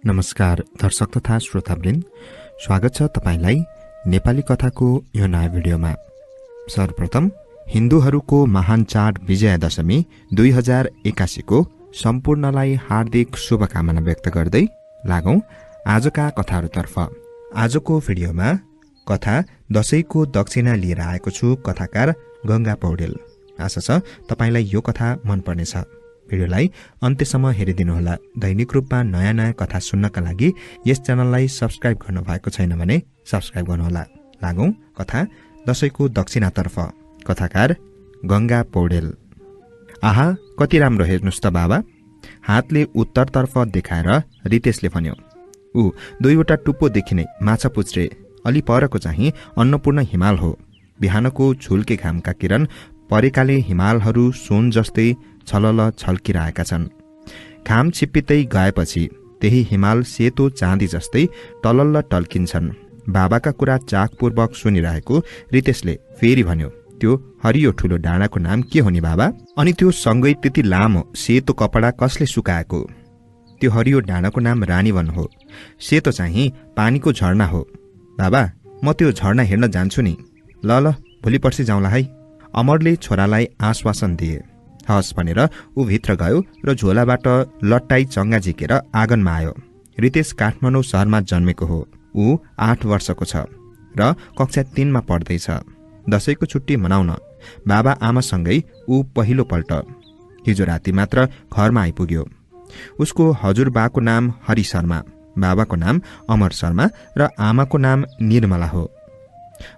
नमस्कार दर्शक तथा श्रोतावृन्द, स्वागत छ तपाईलाई नेपाली कथाको यो नयाँ भिडियोमा। सर्वप्रथम हिन्दूहरूको महान चाड विजयादशमी 2081 को सम्पूर्णलाई हार्दिक शुभकामना व्यक्त गर्दै लागौं आजका कथाहरूतर्फ। आजको भिडियोमा कथा दशैंको दक्षिणा लिएर आएको छु, कथाकार गंगा पौडेल। आशा छ तपाईलाई यो कथा मन पर्नेछ। भिडियोलाई अन्त्यसम्म हेरिदिनुहोला। दैनिक रूपमा नयाँ नयाँ कथा सुन्नका लागि यस च्यानललाई सब्स्क्राइब गर्नु भएको छैन भने सब्स्क्राइब गर्नुहोला। लागौं कथा दशैंको दक्षिणातर्फ। कथाकार गंगा पौडेल। आहा, कति राम्रो हेर्नुस् त बाबा, हातले उत्तरतर्फ देखाएर रितेशले भन्यो। ऊ दुईवटा टुप्पो देखिने माछा पुच्छ्रे, अलि परको चाहिँ अन्नपूर्ण हिमाल हो। बिहानको झुल्के घामका किरण परेकाले हिमालहरू सुन जस्तै छलल छल्किरहेका छन्। घाम छिप्पिँदै गएपछि त्यही हिमाल सेतो चाँदी जस्तै टलल्ल टल्किन्छन्। बाबाका कुरा चाखपूर्वक सुनिरहेको रितेशले फेरि भन्यो, त्यो हरियो ठुलो डाँडाको नाम के हो नि बाबा? अनि त्यो सँगै त्यति लामो सेतो कपडा कसले सुकाएको? त्यो हरियो डाँडाको नाम रानीवन हो। सेतो चाहिँ पानीको झरना हो। बाबा, म त्यो झरना हेर्न जान्छु नि। ल भोलि पर्सि जाउँला है। अमरले छोरालाई आश्वासन दिए। हस् भनेर ऊ भित्र गयो र झोलाबाट लट्टाई चङ्गा झिकेर आँगनमा आयो। रितेश काठमाडौँ शहरमा जन्मेको हो। ऊ 8 वर्षको छ र कक्षा 3 मा पढ्दैछ। दशैंको छुट्टी मनाउन बाबा आमासँगै ऊ पहिलोपल्ट हिजो राति मात्र घरमा आइपुग्यो। उसको हजुरबाको नाम हरि शर्मा, बाबाको नाम अमर शर्मा र आमाको नाम निर्मला हो।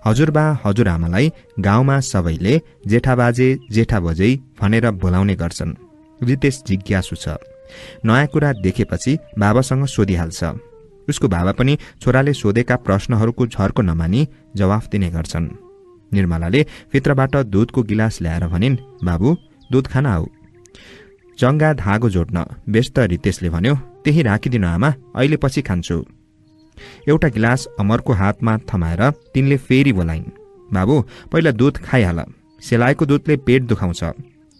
हजुरबा हजुरआमालाई गाउँमा सबैले जेठाबाजे जेठाबजै भनेर बोलाउने गर्छन्। रितेश जिज्ञासु छ। नयाँ कुरा देखेपछि बाबासँग सोधिहाल्छ। उसको बाबा पनि छोराले सोधेका प्रश्नहरूको झर्को नमानी जवाफ दिने गर्छन्। निर्मलाले भित्रबाट दुधको गिलास ल्याएर भनिन्, बाबु दुध खान आऊ। चङ्गा धागो जोड्न व्यस्त रितेशले भन्यो, त्यही राखिदिनु आमा, अहिले पछि खान्छु। एउटा गिलास अमरको हातमा थमाएर तिनले फेरि बोलाइन्, बाबु पहिला दुध खाइहाल, सेलाएको दुधले पेट दुखाउँछ।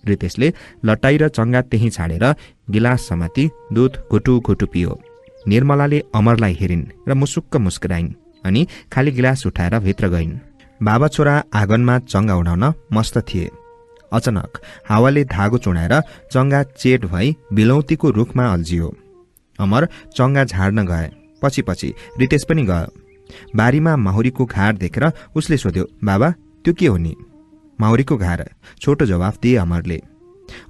रितेशले लटाई र चङ्गा त्यही छाडेर गिलास समाती दुध घुटु घुटु पियो। निर्मलाले अमरलाई हेरिन् र मुसुक्क मुस्कुराइन् अनि खाली गिलास उठाएर भित्र गइन्। बाबा छोरा आँगनमा चङ्गा उडाउन मस्त थिए। अचानक हावाले धागो चुडाएर चङ्गा चेट भई बिलौतीको रुखमा अल्झियो। अमर चङ्गा झाड्न गए। पछि पछि रितेश पनि गयो। बारीमा माहुरीको घार देखेर उसले सोध्यो, बाबा त्यो के हो नि? माहुरीको घार, छोटो जवाफ दिए अमरले।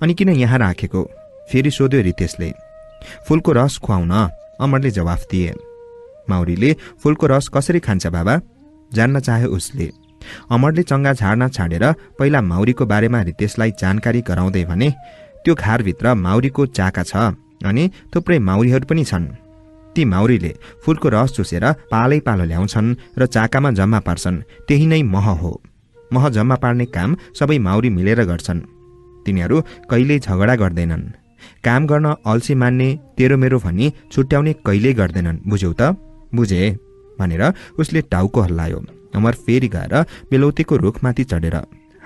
अनि किन यहाँ राखेको? फेरि सोध्यो रितेशले। फूलको रस खुवाउन, अमरले जवाफ दिए। माहुरीले फूलको रस कसरी खान्छ बाबा? जान्न चाहे उसले। अमरले चङ्गा झाड्न छाडेर पहिला माहुरीको बारेमा रितेशलाई जानकारी गराउँदै भने, त्यो घारभित्र माहुरीको चाका छ अनि थुप्रै माहुरीहरू पनि छन्। ती माउरीले फूलको रस चुसेर पालै पालो ल्याउँछन् र चाकामा जम्मा पार्छन्। त्यही नै मह हो। मह जम्मा पार्ने काम सबै माउरी मिलेर गर्छन्। तिनीहरू कहिल्यै झगडा गर्दैनन्। काम गर्न अल्छी मान्ने तेरो मेरो भनी छुट्याउने कहिल्यै गर्दैनन्। बुझ्यौ त? बुझे भनेर उसले टाउको हल्लायो। अमर फेरि गएर बेलौतीको रुखमाथि चढेर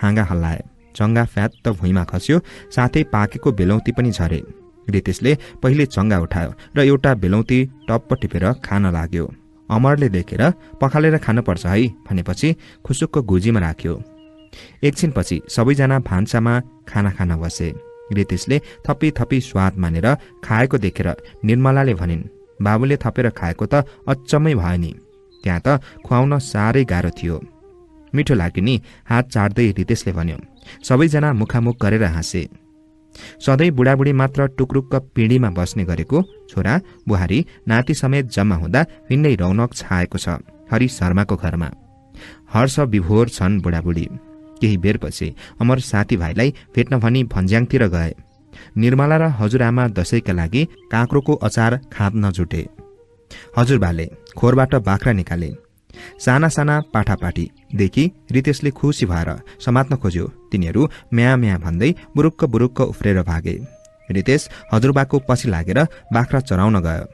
हाँगा हल्लाए। चङ्गा फ्यात्त भुइँमा खस्यो, साथै पाकेको बेलौती पनि झरे। रितेशले पहिले चङ्गा उठायो र एउटा बेलौती टप्प टिपेर खान लाग्यो। अमरले देखेर पखालेर खानुपर्छ है भनेपछि खुसुक्क गुजीमा राख्यो। एकछिनपछि सबैजना भान्सामा खाना खान बसे। रितेशले थपी थपी स्वाद मानेर खाएको देखेर निर्मलाले भनिन्, बाबुले थपेर खाएको त अचम्मै भयो नि, त्यहाँ त खुवाउन साह्रै गाह्रो थियो। मिठो लाग्यो नि, हात चाट्दै रितेशले भन्यो। सबैजना मुखामुख गरेर हाँसे। सधैँ बुढाबुढी मात्र टुक्रुक्क पिँढीमा बस्ने गरेको छोरा बुहारी नाति समेत जम्मा हुँदा भिन्नै रौनक छाएको छ हरि शर्माको घरमा। हर्ष विभोर छन् बुढाबुढी। केही बेरपछि अमर साथीभाइलाई भेट्न भनी भन्ज्याङतिर गए। निर्मला र हजुरआमा दशैंका लागि काँक्रोको अचार खाद्न जुटे। हजुरबाले खोरबाट बाख्रा निकाले। साना साना पाठापाठीदेखि रितेशले खुसी भएर समात्न खोज्यो। तिनीहरू म्या म्या भन्दै बुरुक्क बुरुक्क उफ्रेर भागे। रितेश हजुरबाको पछि लागेर बाख्रा चराउन गयो।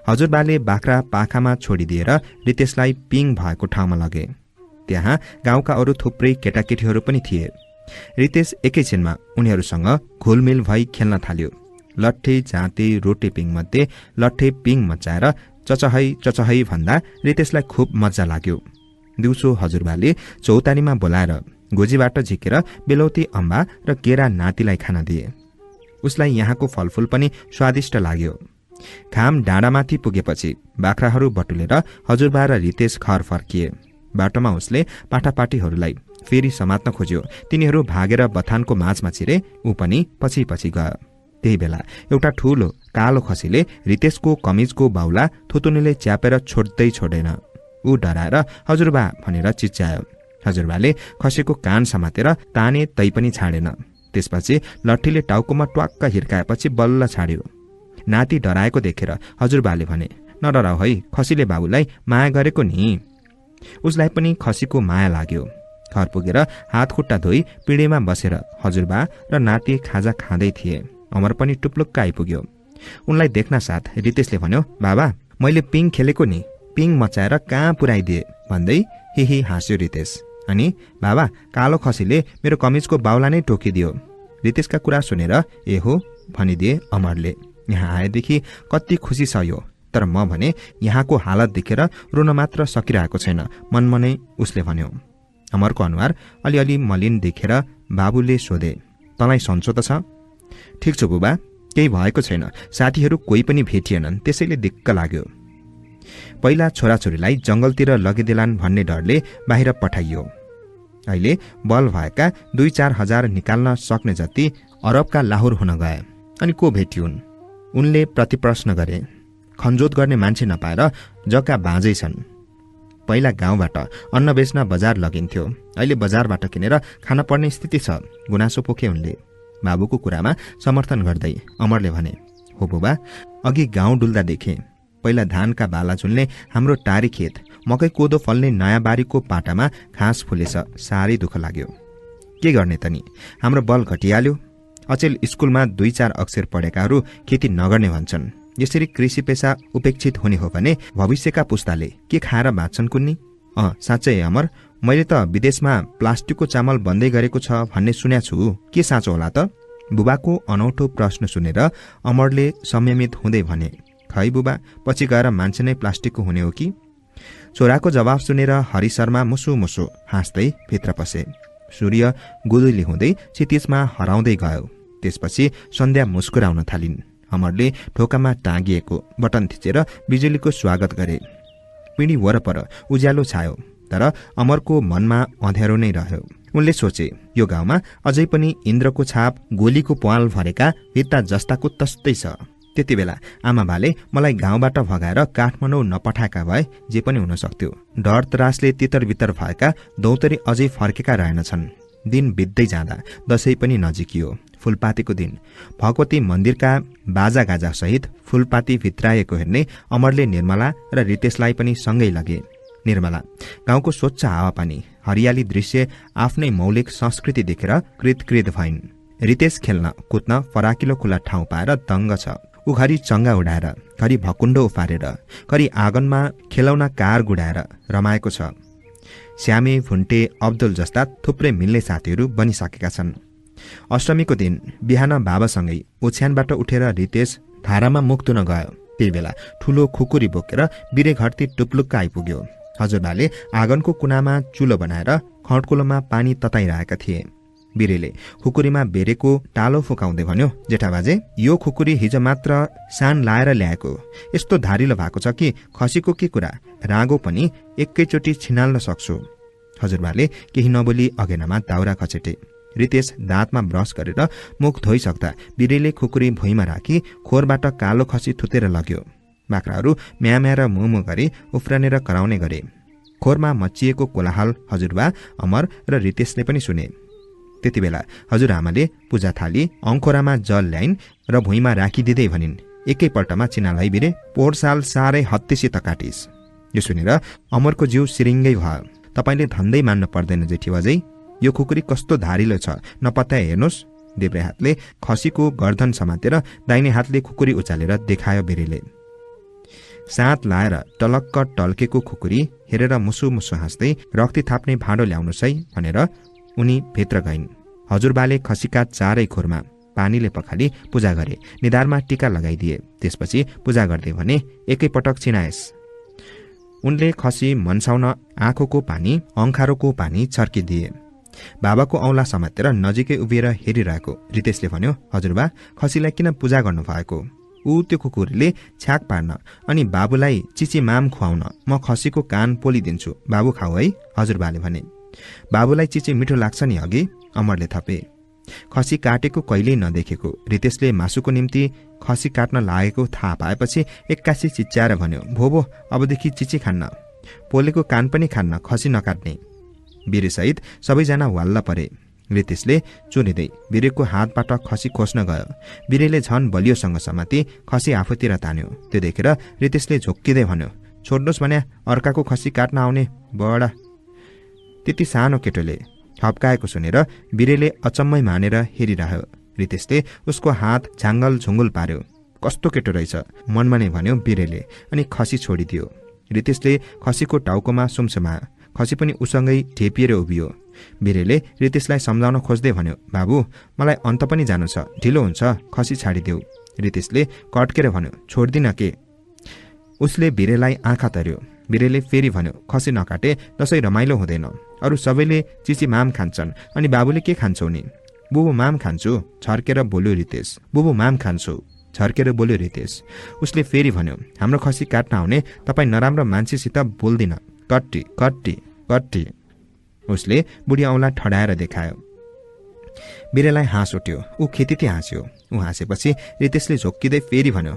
हजुरबाले बाख्रा पाखामा छोडिदिएर रितेशलाई पिङ भएको ठाउँमा लगे। त्यहाँ गाउँका अरू थुप्रै केटाकेटीहरू पनि थिए। रितेश एकैछिनमा उनीहरूसँग घुलमिल भई खेल्न थाल्यो। लट्ठे जाँते रोटे पिङ मध्ये लट्ठे पिङ मचाएर चचहै भन्दा रितेशलाई खुब मजा लाग्यो। दिउँसो हजुरबाले चौतारीमा बोलाएर गोजीबाट झिकेर बेलौती अम्बा र केरा नातिलाई खान दिए। उसलाई यहाँको फलफूल पनि स्वादिष्ट लाग्यो। घाम डाँडामाथि पुगेपछि बाख्राहरू बटुलेर हजुरबा र रितेश घर फर्किए। बाटोमा उसले पाठापाठीहरूलाई फेरि समात्न खोज्यो। तिनीहरू भागेर बथानको माझमा छिरे, ऊ पनि पछि पछि गयो। त्यही बेला एउटा ठूलो कालो खसीले रितेशको कमिजको बाउला थुतुनीले च्यापेर छोड्दै छोडेन। ऊ डराएर हजुरबा भनेर चिच्यायो। हजुरबाले खसीको कान समातेर ताने तै पनि छाडेन। त्यसपछि लट्ठीले टाउकोमा ट्वाक्क हिर्काएपछि बल्ल छाड्यो। नाति डराएको देखेर हजुरबाले भने, नडराउ है, खसीले बाबुलाई माया गरेको नि। उसलाई पनि खसीको माया लाग्यो। घर पुगेर हात खुट्टा धोई पिँढीमा बसेर हजुरबा र नाति खाजा खाँदै थिए। अमर पनि टुप्लुक्क आइपुग्यो। उनलाई देख्न साथ रितेशले भन्यो, बाबा मैले पिङ खेलेको नि, पिङ मचाएर कहाँ पुर्याइदिए भन्दै हिही हाँस्यो रितेश। अनि बाबा कालो खसीले मेरो कमिजको बाउला नै टोकिदियो। रितेशका कुरा सुनेर ए हो भनिदिए अमरले। यहाँ आएदेखि कति खुसी छ यो, तर म भने यहाँको हालत देखेर रुन मात्र सकिरहेको छैन, मनमा नै उसले भन्यो। अमरको अनुहार अलिअलि मलिन देखेर बाबुले सोधे, तँलाई सन्चो त छ? ठिक छु बुबा, केही भएको छैन। साथीहरू कोही पनि भेटिएनन्, त्यसैले दिक्क लाग्यो। पहिला छोराछोरीलाई जंगलतिर लगिदेलान् भन्ने डरले बाहिर पठाइयो। अहिले बल भएका 2-4 हजार निकाल्न सक्ने जति अरबका लाहोर हुन गए। अनि को भेटिउन्? उनले प्रतिप्रश्न गरे। खनजोत गर्ने मान्छे नपाएर जग्गा बाँझै छन्। पहिला गाउँबाट अन्न बेच्न बजार लगिन्थ्यो, अहिले बजारबाट किनेर खान पर्ने स्थिति छ, गुनासो पोखे उनले। बाबुको कुरामा समर्थन गर्दै अमरले भने, हो बुबा, अघि गाउँ डुल्दा देखे। पहिला धानका बाला झुल्ने हाम्रो टारी खेत, मकै कोदो फल्ने नयाँ बारीको पाटामा घाँस फुलेछ, साह्रै दुःख लाग्यो। के गर्ने त नि, हाम्रो बल घटिहाल्यो। अचेल स्कुलमा 2-4 अक्षर पढेकाहरू खेती नगर्ने भन्छन्। यसरी कृषि पेसा उपेक्षित हुने हो भने भविष्यका पुस्ताले के खाएर बाँच्छन् कुन्नी? साँच्चै अमर, मैले त विदेशमा प्लास्टिकको चामल बन्दै गरेको छ भन्ने सुन्या छु, के साँचो होला त? बुबाको अनौठो प्रश्न सुनेर अमरले संयमित हुँदै भने, खै बुबा, पछि गएर मान्छे नै प्लास्टिकको हुने हो कि? छोराको जवाफ सुनेर हरि शर्मा मुसु मुसु हाँस्दै भित्र पसे। सूर्य गुदुली हुँदै क्षितिजमा हराउँदै गयो। त्यसपछि सन्ध्या मुस्कुराउन थालिन्। अमरले ढोकामा टाँगिएको बटन थिचेर बिजुलीको स्वागत गरे। पिँढी वरपर उज्यालो छायो, तर अमरको मनमा अँध्यारो नै रह्यो। उनले सोचे, यो गाउँमा अझै पनि इन्द्रको छाप, गोलीको प्वाल भरेका भित्ता जस्ताको तस्तै छ। त्यति बेला आमा बाले मलाई गाउँबाट भगाएर काठमाडौँ नपठाएका भए जे पनि हुन सक्थ्यो। डर त्रासले तितर बितर भएका दौतरी अझै फर्केका रहेनछन्। दिन बित्दै जाँदा दशैं पनि नजिकियो। फूलपातीको दिन भगवती मन्दिरका बाजागाजा सहित फूलपाती भित्राएको हेर्ने अमरले निर्मला र रितेशलाई पनि सँगै लगे। निर्मला गाउँको स्वच्छ हावापानी, हरियाली दृश्य, आफ्नै मौलिक संस्कृति देखेर कृतकृत भइन्। रितेश खेल्न कुद्न फराकिलो खुला ठाउँ पाएर दङ्ग छ। ऊ घरि चङ्गा उडाएर, घरि भकुण्डो उफारेर, घरि आँगनमा खेलौना कार गुडाएर रमाएको छ। श्यामे, भुन्टे, अब्दुल जस्ता थुप्रै मिल्ने साथीहरू बनिसकेका छन्। अष्टमीको दिन बिहान बाबासँगै ओछ्यानबाट उठेर रितेश धारामा मुख धुन गयो। त्यही बेला ठूलो खुकुरी बोकेर बिरे घरती टुप्लुक्क आइपुग्यो। हजुरबाले आँगनको कुनामा चुलो बनाएर खड्कुलोमा पानी तताइरहेका थिए। बिरेले खुकुरीमा बेरेको टालो फुकाउँदै भन्यो, जेठाबाजे, यो खुकुरी हिजो मात्र सान लाएर ल्याएको, यस्तो धारिलो भएको छ कि खसीको के कुरा, रागो पनि एकैचोटि छिनाल्न सक्छु। हजुरबाले केही नबोली अगेनामा दाउरा खचेटे। रितेश दाँतमा ब्रस गरेर मुख धोइसक्दा बिरेले खुकुरी भुइँमा राखी खोरबाट कालो खसी थुतेर लग्यो। बाख्राहरू म्याम्या र मुमु गरी उफ्रनेर कराउने गरे। खोरमा मचिएको कोलाहल हजुरबा, अमर र रितेशले पनि सुने। त्यति बेला हजुरआमाले पूजा थाली अङ्खोरामा जल ल्याइन् र भुइँमा राखिदिँदै भनिन्, एकैपल्टमा चिनालाई बिरे, पोहोर साल साह्रै हत्तीसित काटिस्। यो सुनेर अमरको जिउ सिरिङ्गै भयो। तपाईले धन्दै मान्नु पर्दैन जेठीबाजै, यो खुकुरी कस्तो धारिलो छ, नपत्याए हेर्नुहोस्। देब्रे हातले खसीको गर्दन समातेर दाहिने हातले खुकुरी उचालेर देखायो बिरेले। सात लाएर टलक्क टल्केको खुकुरी हेरेर मुसु मुसु हाँस्दै, रक्ती थाप्ने भाँडो ल्याउनुहोस् है भनेर उनी भित्र गइन्। हजुरबाले खसीका चारै खोरमा पानीले पखाली पूजा गरे, निधारमा टीका लगाइदिए। त्यसपछि पूजा गर्दै भने एकैपटक चिनाएस। उनले खसी मनसाउन आँखोको पानी, अङ्खारोको पानी छर्किदिए। बाबाको औँला समातेर नजिकै उभिएर हेरिरहेको रितेशले भन्यो, हजुरबा खसीलाई किन पूजा गर्नुभएको? ऊ त्यो कुकुरले छ्याक पार्न अनि बाबुलाई चिची माम खुवाउन म खसीको कान पोलिदिन्छु, बाबु खाऊ है, हजुरबाले भने। बाबुलाई चिची मिठो लाग्छ नि, अघि अमरले थपे। खसी काटेको कहिल्यै नदेखेको रितेशले मासुको निम्ति खसी काट्न लागेको थाहा पाएपछि एक्कासी चिच्याएर भन्यो, भोबो अबदेखि चिची खान्न, पोलेको कान पनि खान्न, खसी नकाट्ने। वीरेसहित सबैजना वाल्ल परे। रितेशले चुनिँदै वीरेको हातबाट खसी खोस्न गयो। वीरेले झन बलियोसँग समाती खसी आफूतिर तान्यो। त्यो देखेर रितेशले झोक्किँदै भन्यो, छोड्नुहोस् भने अर्काको खसी काट्न आउने बडा। त्यति सानो केटोले हप्काएको सुनेर वीरेले अचम्मै मानेर हेरिरह्यो। रितेशले उसको हात झाङ्गल झुङ्गुल पार्यो। कस्तो केटो रहेछ मनमा नै भन्यो वीरेले, अनि खसी छोडिदियो। रितेशले खसीको टाउकोमा सुमसुमायो। खसी पनि उसँगै ढेपिएर उभियो। वीरेले रितेशलाई सम्झाउन खोज्दै भन्यो, बाबु मलाई अन्त पनि जानु छ, ढिलो हुन्छ, खसी छाडिदेऊ। रितेशले कट्केर भन्यो, छोड्दिन के? उसले वीरेलाई आँखा तर्यो। वीरेले फेरि भन्यो, खसी नकाटे दसैँ रमाइलो हुँदैन, अरू सबैले चिची माम खान्छन्, अनि बाबुले के खान्छौ नि? बुबु माम खान्छु, छर्केर बोल्यो रितेश। बुबु माम खान्छु, छर्केर बोल्यो रितेश। उसले फेरि भन्यो, हाम्रो खसी काट्न आउने तपाईँ नराम्रो मान्छेसित बोल्दिन, कट्टी कट्टी कट्टी। उसले बुढी औँला ठडाएर देखायो। वीरेलाई हाँस उठ्यो। ऊ खिटिटी हाँस्यो। ऊ हाँसेपछि रितेशले झोक्किँदै फेरि भन्यो,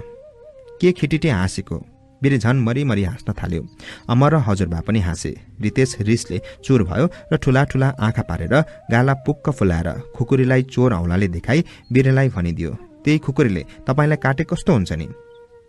के खिटिटी हाँसेको? वीरे झन् मरिमरि हाँस्न थाल्यो। अमर र हजुरबा पनि हाँसे। रितेश रिसले चुर भयो र ठुला ठुला आँखा पारेर गाला पुक्क फुलाएर खुकुरीलाई चोर औँलाले देखाई वीरेलाई भनिदियो, त्यही खुकुरीले तपाईँलाई काटे कस्तो हुन्छ नि?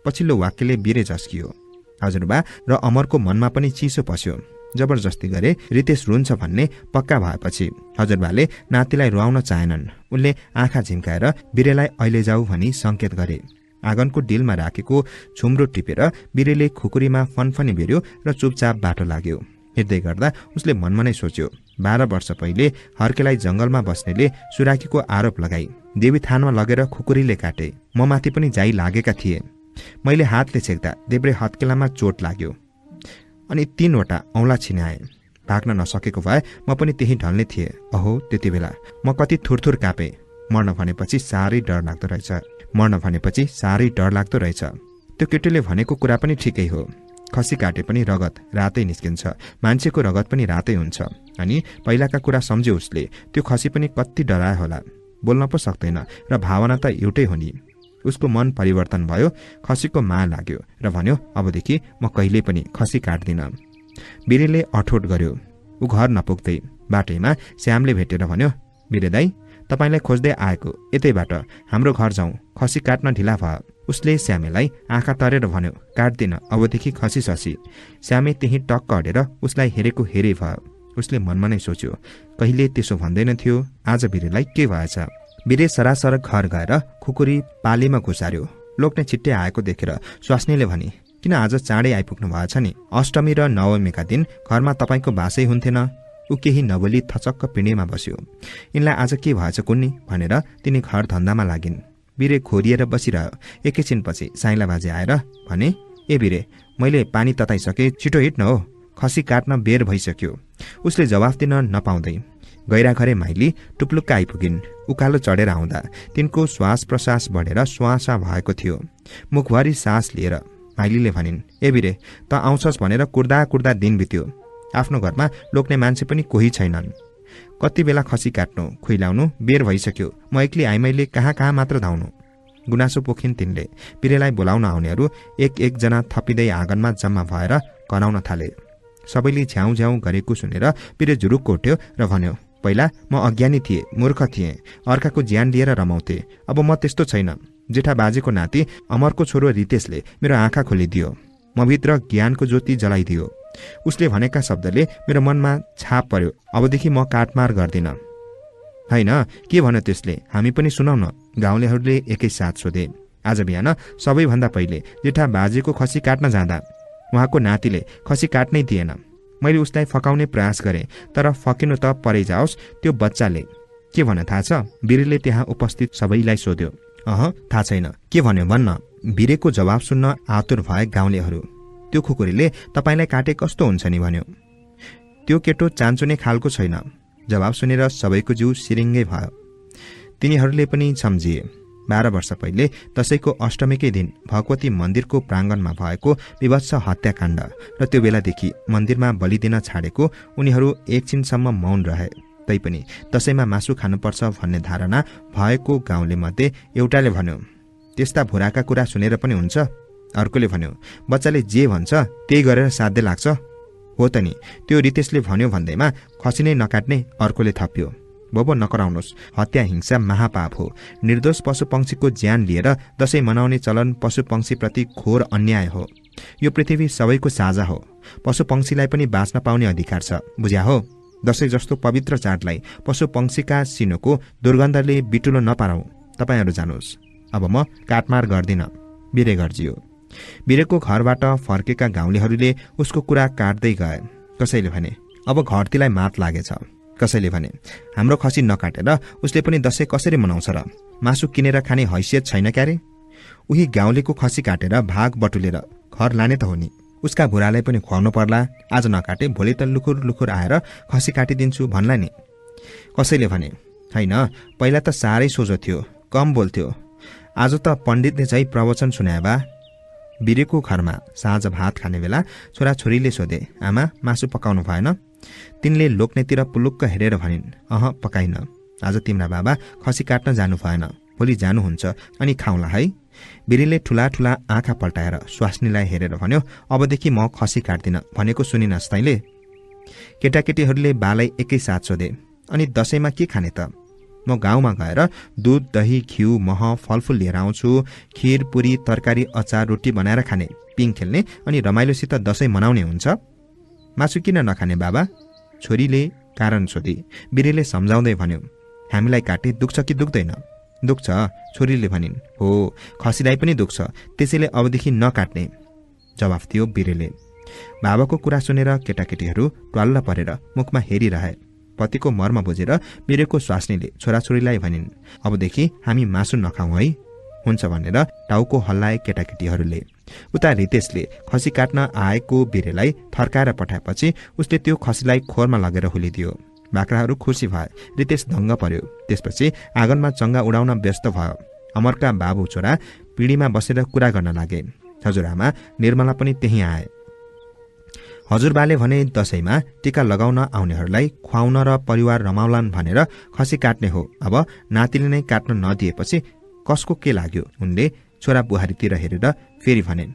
पछिल्लो वाक्यले वीरे झस्कियो। हजुरबा र अमरको मनमा पनि चिसो पस्यो। जबरजस्ती गरे रितेश रुन्छ भन्ने पक्का भएपछि हजुरबाले नातिलाई रुवाउन चाहेनन्। उनले आँखा झिम्काएर वीरेलाई अहिले जाऊ भनी संकेत गरे। आँगनको डिलमा राखेको छुम्रो टिपेर वीरेले खुकुरीमा फनफनी बेर्यो र चुपचाप बाटो लाग्यो। हिँड्दै गर्दा उसले मनमा नै सोच्यो, 12 वर्ष पहिले हर्केलाई जंगलमा बस्नेले सुराकीको आरोप लगाई देवी थानमा लगेर खुकुरीले काटे। म माथि पनि जाई लागेका थिए। मैले हातले छेक्दा देब्रे हत्केलामा चोट लाग्यो अनि 3 वटा औँला छिनाए। भाग्न नसकेको भए म पनि त्यही ढल्ने थिए। अहो त्यति बेला म कति थुरथुर कापे। मर्न भनेपछि साह्रै डर लाग्दो रहेछ। त्यो केटीले भनेको कुरा पनि ठिकै हो। खसी काटे पनि रगत रातै निस्किन्छ, मान्छेको रगत पनि रातै हुन्छ। अनि पहिलाका कुरा सम्झ्यो उसले। त्यो खसी पनि कति डरायो होला, बोल्न पो सक्दैन र भावना त एउटै हो नि। उसको मन परिवर्तन भयो। खसीको माया लाग्यो र भन्यो, अबदेखि म कहिल्यै पनि खसी काट्दिन। वीरेले अठोट गर्यो। ऊ घर नपुग्दै बाटैमा श्यामले भेटेर भन्यो, वीरे दाई तपाईलाई खोज्दै आएको, यतैबाट हाम्रो घर जाउँ, खसी काट्न ढिला भयो। उसले श्यामेलाई आँखा तरेर भन्यो, काट्दिन अबदेखि खसी ससी। श्यामे त्यही टक्क अडेर उसलाई हेरेको हेरे भयो। उसले मनमा नै सोच्यो, कहिले त्यसो भन्दैन थियो, आज वीरेलाई के भएछ? वीरे सरासर घर गएर खुकुरी पालीमा घुसार्यो। लोक्ने छिट्टै आएको देखेर स्वास्नीले भने, किन आज चाँडै आइपुग्नु भएछ नि? अष्टमी र नवमीका दिन घरमा तपाईँको बासै हुन्थेन। ऊ केही नबोली थचक्क पिँढीमा बस्यो। यिनलाई आज के भएछ कुन्नी भनेर तिनी घर धन्दामा लागिन्। वीरे खोरिएर बसिरह्यो। एकैछिनपछि साइला बाजे आएर भने, ए वीरे मैले पानी तताइसके, छिटो हिँड्न हो, खसी काट्न बेर भइसक्यो। उसले जवाफ दिन नपाउँदै गैराघरे माइली टुप्लुक्क आइपुगिन्। उकालो चढेर आउँदा तिनको श्वास प्रश्वास बढेर श्वासा भएको थियो। मुखभरि सास लिएर माइलीले भनिन्, ए वीरे त आउँछस् भनेर कुर्दा कुर्दा दिन बित्यो। आफ्नो घरमा लोक्ने मान्छे पनि कोही छैनन्। कति बेला खसी काट्नु खुइलाउनु बेर भइसक्यो। म एक्लै आइमाईले कहाँ कहाँ मात्र धाउनु। गुनासो पोखिन् तिनले। वीरेलाई बोलाउन आउनेहरू एक जना थपिँदै आँगनमा जम्मा भएर कराउन थाले। सबैले झ्याउ झ्याउ गरेको सुनेर वीरे जुरुक्क उठ्यो र भन्यो, पहिला म अज्ञानी थिएँ, मूर्ख थिएँ, अर्काको ज्यान लिएर रमाउँथे। अब म त्यस्तो छैन। जेठा बाजेको नाति अमरको छोरो रितेशले मेरो आँखा खोलिदियो, म भित्र ज्ञानको ज्योति जलाइदियो। उसले भनेका शब्दले मेरो मनमा छाप पर्यो। अबदेखि म काटमार गर्दिन। होइन के भन्यो त्यसले? हामी पनि सुनौ न, गाउँलेहरूले एकैसाथ सोधे। आज बिहान सबैभन्दा पहिले जेठा बाजेको खसी काट्न जाँदा उहाँको नातिले खसी काट्नै दिएन। मैले उसलाई फकाउने प्रयास गरेँ, तर फकिनु त परै जाओस् त्यो बच्चाले। के भन्यो थाहा छ? वीरेले त्यहाँ उपस्थित सबैलाई सोध्यो। थाहा छैन। के भन्यो भन्न? वीरेको जवाब सुन्न आतुर भए गाउँलेहरू। त्यो खुकुरीले तपाईलाई काटे कस्तो हुन्छ नि भन्यो। त्यो केटो चान्चुने खालको छैन। जवाब सुनेर सबैको जिउ सिरिङ्गै भयो। तिनीहरूले पनि सम्झिए। 12 वर्ष पहिले दशैंको अष्टमीकै दिन भगवती मन्दिरको प्राङ्गणमा भएको विभत्स हत्याकाण्ड र त्यो बेलादेखि मन्दिरमा बलि दिन छाडेको उनीहरू एकछिनसम्म मौन रहे। तैपनि दशैंमा मासु खानुपर्छ भन्ने धारणा भएको गाउँले मध्ये एउटाले भन्यो, त्यस्ता भुराका कुरा सुनेर पनि हुन्छ? अर्कोले भन्यो, बच्चाले जे भन्छ त्यही गरेर साध्य लाग्छ। हो त नि, त्यो रितेशले भन्यो भन्दैमा खसी नै नकाट्ने अर्कोले थप्यो। बोबो नकराउनुहोस्, हत्या हिंसा महापाप हो। निर्दोष पशुपक्षीको ज्यान लिएर दशैं मनाउने चलन पशुपक्षीप्रति घोर अन्याय हो। यो पृथ्वी सबैको साझा हो। पशुपक्षीलाई पनि बाँच्न पाउने अधिकार छ, बुझ्या हो? दशैं जस्तो पवित्र चाडलाई पशुपक्षीका सिनोको दुर्गन्धले बिटुलो नपारौं। तपाईहरू जानुहोस्, अब म काटमार गर्दिन। वीरे गर्जियो। वीरेको घरबाट फर्केका गाउँलेहरूले उसको कुरा काट्दै गए। कसैले भने, अब घरतीलाई मात लागेछ। कसैले भने, हाम्रो खसी नकाटेर उसले पनि दशैं कसरी मनाउँछ र? मासु किनेर खाने हैसियत छैन क्यारे? उही गाउँलेको खसी काटेर भाग बटुलेर घर लाने त हो नि। उसका बुढालाई पनि खुवाउनु पर्ला। आज नकाटे भोलि त लुखुर लुखुर आएर खसी काटिदिन्छु भन्ला नि। कसैले भने, हैन, पहिला त साह्रै सोझो थियो, कम बोल्थ्यो। आज त पण्डितले चाहिँ प्रवचन सुनाए बा। वीरेको घरमा साँझ भात खाने बेला छोराछोरीले सोधे, आमा मासु पकाउनु भएन? तिनले लोक्नेतिर पुलुक्क हेरेर भनिन्, पकाइन। आज तिम्रा बाबा खसी काट्न जानु भएन, भोलि जानुहुन्छ अनि खाउँला है। वीरेले ठुला ठुला आँखा पल्टाएर स्वास्नीलाई हेरेर भन्यो, अबदेखि म खसी काट्दिन भनेको सुनिनस् तैँले? केटाकेटीहरूले बालाई एकैसाथ सोधे, अनि दशैंमा के खाने त? म गाउँमा गएर दुध दही घिउ मह फलफुल लिएर आउँछु। खिर पुरी तरकारी अचार रोटी बनाएर खाने, पिङ खेल्ने अनि रमाइलोसित दशैं मनाउने हुन्छ। मासु किन नखाने बाबा? छोरीले कारण सोधी। वीरेले सम्झाउँदै भन्यो, हामीलाई काटे दुख्छ कि दुख्दैन? दुख्छ, छोरीले भनिन्। हो, खसीलाई पनि दुख्छ, त्यसैले अबदेखि नकाट्ने जवाफ दियो वीरेले। बाबाको कुरा सुनेर केटाकेटीहरू ट्वाल्ल परेर मुखमा हेरिरहे। पतिको मर्म बुझेर वीरेको स्वास्नीले छोराछोरीलाई भनिन्, अबदेखि हामी मासु नखाउँ है। हुन्छ भनेर टाउको हल्लाए केटाकेटीहरूले। उता रितेशले खसी काट्न आएको वीरेलाई थर्काएर पठाएपछि उसले त्यो खसीलाई खोरमा लगेर हुलिदियो। बाख्राहरू खुसी भए। रितेश दङ्ग पर्यो। त्यसपछि आँगनमा चङ्गा उडाउन व्यस्त भयो। अमरका बाबु छोरा पिँढीमा बसेर कुरा गर्न लागे। हजुरआमा निर्मला पनि त्यही आए। हजुरबाले भने दशैंमा टीका लगाउन आउनेहरूलाई खुवाउन र परिवार रमाउलान् भनेर खसी काट्ने हो। अब नातिले नै काट्न नदिएपछि कसको के लाग्यो? उनले छोरा बुहारीतिर हेरेर फेरि भने,